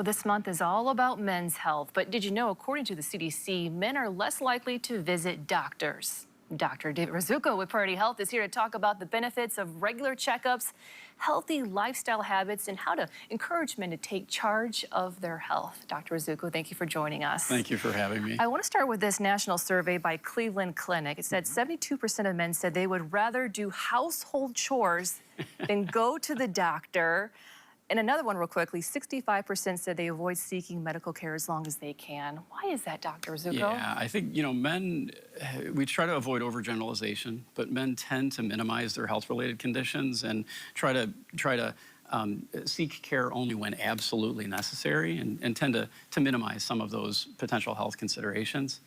Well, this month is all about men's health, but did you know, according to the CDC, men are less likely to visit doctors? Dr. David Rzutko with Priority Health is here to talk about the benefits of regular checkups, healthy lifestyle habits, and how to encourage men to take charge of their health. Dr. Rzutko, thank you for joining us. Thank you for having me. I want to start with this national survey by Cleveland Clinic. It said 72% of men said they would rather do household chores than go to the doctor. And another one real quickly, 65% said they avoid seeking medical care as long as they can. Why is that, Dr. Rzutko? Yeah, I think, men, we try to avoid overgeneralization, but men tend to minimize their health-related conditions and try to seek care only when absolutely necessary and tend to minimize some of those potential health considerations.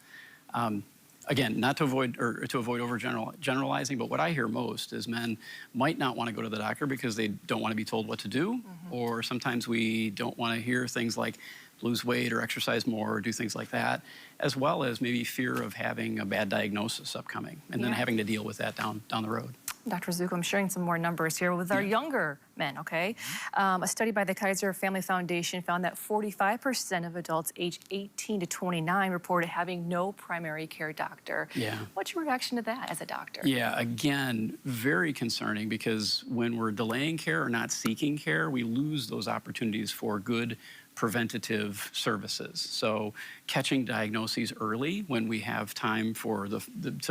Again, not to avoid overgeneralizing, but what I hear most is men might not want to go to the doctor because they don't want to be told what to do, or sometimes we don't want to hear things like lose weight or exercise more or do things like that, as well as maybe fear of having a bad diagnosis upcoming and then having to deal with that down the road. Dr. Rzutko, I'm sharing some more numbers here with our younger men, okay? A study by the Kaiser Family Foundation found that 45% of adults aged 18 to 29 reported having no primary care doctor. Yeah. What's your reaction to that as a doctor? Yeah, again, very concerning because when we're delaying care or not seeking care, we lose those opportunities for good preventative services. So catching diagnoses early when we have time for to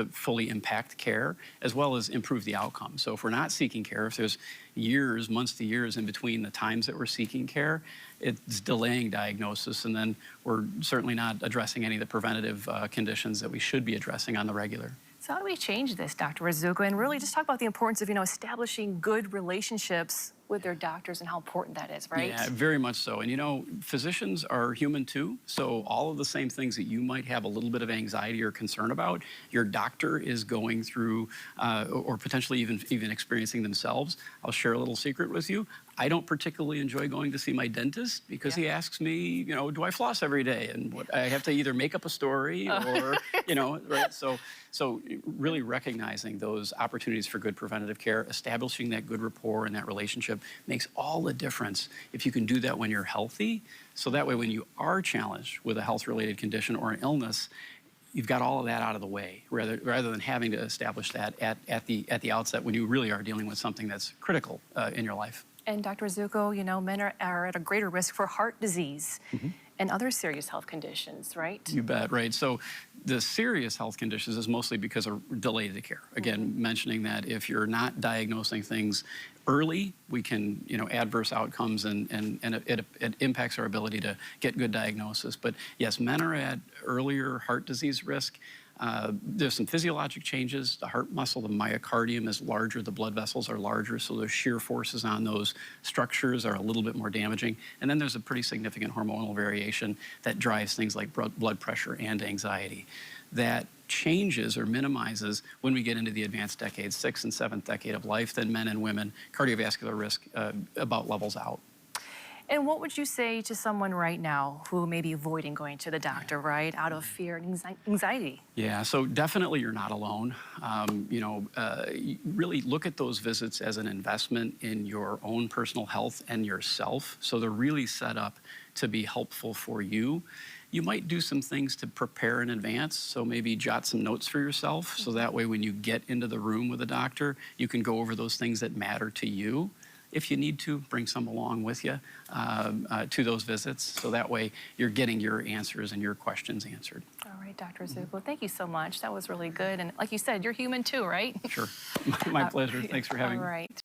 fully impact care, as well as improve the outcome. So if we're not seeking care, if there's years, months to years in between the times that we're seeking care, it's delaying diagnosis, and then we're certainly not addressing any of the preventative conditions that we should be addressing on the regular. So how do we change this, Dr. Rzutko, and really just talk about the importance of, establishing good relationships with their doctors and how important that is, right? Yeah, very much so. And physicians are human too. So all of the same things that you might have a little bit of anxiety or concern about, your doctor is going through or potentially even experiencing themselves. I'll share a little secret with you. I don't particularly enjoy going to see my dentist because he asks me, do I floss every day? And I have to either make up a story or, right? So really recognizing those opportunities for good preventative care, establishing that good rapport and that relationship makes all the difference if you can do that when you're healthy. So that way, when you are challenged with a health-related condition or an illness, you've got all of that out of the way, rather than having to establish that at the outset when you really are dealing with something that's critical in your life. And Dr. Rzutko, men are at a greater risk for heart disease and other serious health conditions, right? You bet, right. So the serious health conditions is mostly because of delay to care. Again, mentioning that if you're not diagnosing things early, we can, adverse outcomes and it impacts our ability to get good diagnosis. But yes, men are at earlier heart disease risk. There's some physiologic changes. The heart muscle, the myocardium is larger, the blood vessels are larger, so the shear forces on those structures are a little bit more damaging. And then there's a pretty significant hormonal variation that drives things like blood pressure and anxiety. That changes or minimizes when we get into the advanced decades, 6th and 7th decade of life, then men and women, cardiovascular risk about levels out. And what would you say to someone right now who may be avoiding going to the doctor, right, out of fear and anxiety? Yeah, so definitely you're not alone. Really look at those visits as an investment in your own personal health and yourself. So they're really set up to be helpful for you. You might do some things to prepare in advance, so maybe jot some notes for yourself, so that way when you get into the room with a doctor, you can go over those things that matter to you. If you need to, bring some along with you to those visits, so that way you're getting your answers and your questions answered. All right, Dr. Rzutko, thank you so much. That was really good. And like you said, you're human too, right? Sure. My pleasure. Thanks for having me. All right.